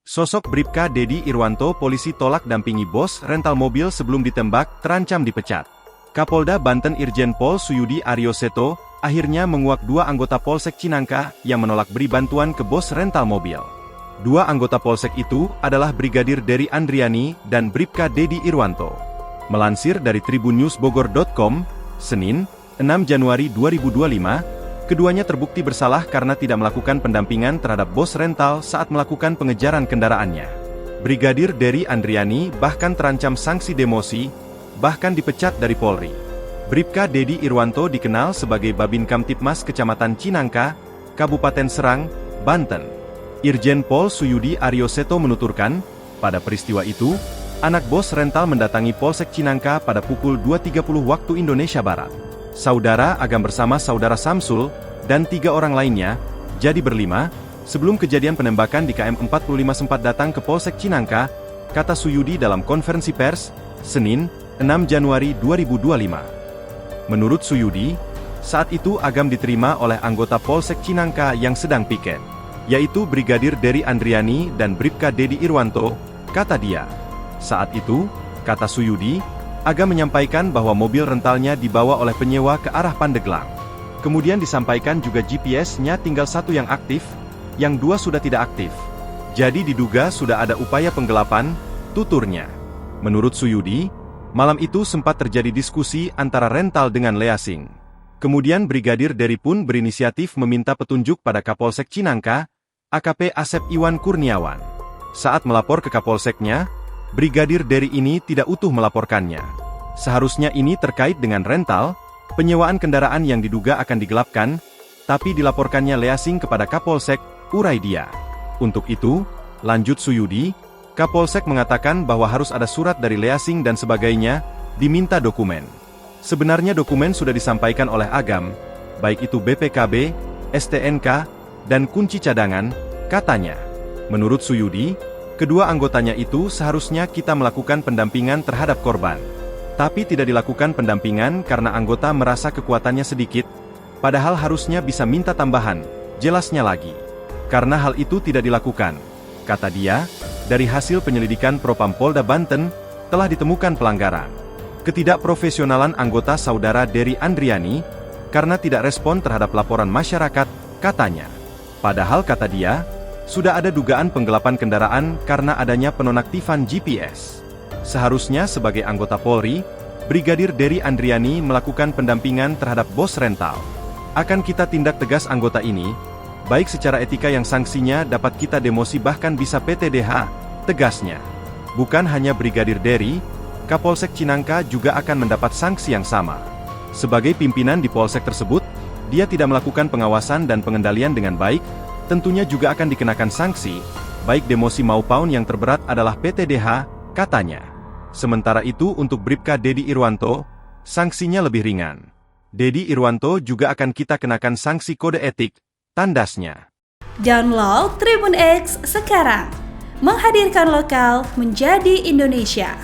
Sosok Bribka Dedi Irwanto polisi tolak dampingi bos rental mobil sebelum ditembak, terancam dipecat. Kapolda Banten Irjen Pol Suyudi Aryoseto, akhirnya menguak dua anggota Polsek Cinangka yang menolak beri bantuan ke bos rental mobil. Dua anggota Polsek itu adalah Brigadir Dery Andriani dan Bribka Dedi Irwanto. Melansir dari tribunnews.bogor.com, Senin, 6 Januari 2025, keduanya terbukti bersalah karena tidak melakukan pendampingan terhadap bos rental saat melakukan pengejaran kendaraannya. Brigadir Dery Andriani bahkan terancam sanksi demosi, bahkan dipecat dari Polri. Bribka Dedi Irwanto dikenal sebagai Babin Kamtipmas Kecamatan Cinangka, Kabupaten Serang, Banten. Irjen Pol Suyudi Aryoseto menuturkan, pada peristiwa itu, anak bos rental mendatangi Polsek Cinangka pada pukul 2.30 waktu Indonesia Barat. Saudara Agam bersama saudara Samsul, dan 3 orang lainnya, jadi berlima, sebelum kejadian penembakan di KM 45 sempat datang ke Polsek Cinangka, kata Suyudi dalam konferensi pers, Senin, 6 Januari 2025. Menurut Suyudi, saat itu Agam diterima oleh anggota Polsek Cinangka yang sedang piket, yaitu Brigadir Dery Andriani dan Bribka Dedi Irwanto, kata dia. Saat itu, kata Suyudi, Agam menyampaikan bahwa mobil rentalnya dibawa oleh penyewa ke arah Pandeglang. Kemudian disampaikan juga GPS-nya tinggal satu yang aktif, yang 2 sudah tidak aktif. Jadi diduga sudah ada upaya penggelapan, tuturnya. Menurut Suyudi, malam itu sempat terjadi diskusi antara rental dengan leasing. Kemudian Brigadir Dery pun berinisiatif meminta petunjuk pada Kapolsek Cinangka, AKP Asep Iwan Kurniawan. Saat melapor ke Kapolseknya, Brigadir Dery ini tidak utuh melaporkannya. Seharusnya ini terkait dengan rental, penyewaan kendaraan yang diduga akan digelapkan, tapi dilaporkannya leasing kepada Kapolsek, urai dia. Untuk itu, lanjut Suyudi, Kapolsek mengatakan bahwa harus ada surat dari leasing dan sebagainya, diminta dokumen. Sebenarnya dokumen sudah disampaikan oleh Agam, baik itu BPKB, STNK, dan kunci cadangan, katanya. Menurut Suyudi, kedua anggotanya itu seharusnya kita melakukan pendampingan terhadap korban. Tapi tidak dilakukan pendampingan karena anggota merasa kekuatannya sedikit, padahal harusnya bisa minta tambahan, jelasnya lagi. Karena hal itu tidak dilakukan, kata dia, dari hasil penyelidikan Propam Polda Banten, telah ditemukan pelanggaran. Ketidakprofesionalan anggota saudara Dery Andriani, karena tidak respon terhadap laporan masyarakat, katanya. Padahal kata dia, sudah ada dugaan penggelapan kendaraan karena adanya penonaktifan GPS. Seharusnya sebagai anggota Polri, Brigadir Dery Andriani melakukan pendampingan terhadap bos rental. Akan kita tindak tegas anggota ini, baik secara etika yang sanksinya dapat kita demosi bahkan bisa PTDH, tegasnya. Bukan hanya Brigadir Dery, Kapolsek Cinangka juga akan mendapat sanksi yang sama. Sebagai pimpinan di Polsek tersebut, dia tidak melakukan pengawasan dan pengendalian dengan baik, tentunya juga akan dikenakan sanksi, baik demosi maupun yang terberat adalah PTDH, katanya. Sementara itu untuk Bribka Dedi Irwanto, sanksinya lebih ringan. Dedi Irwanto juga akan kita kenakan sanksi kode etik, tandasnya. Download Tribun X sekarang, menghadirkan lokal menjadi Indonesia.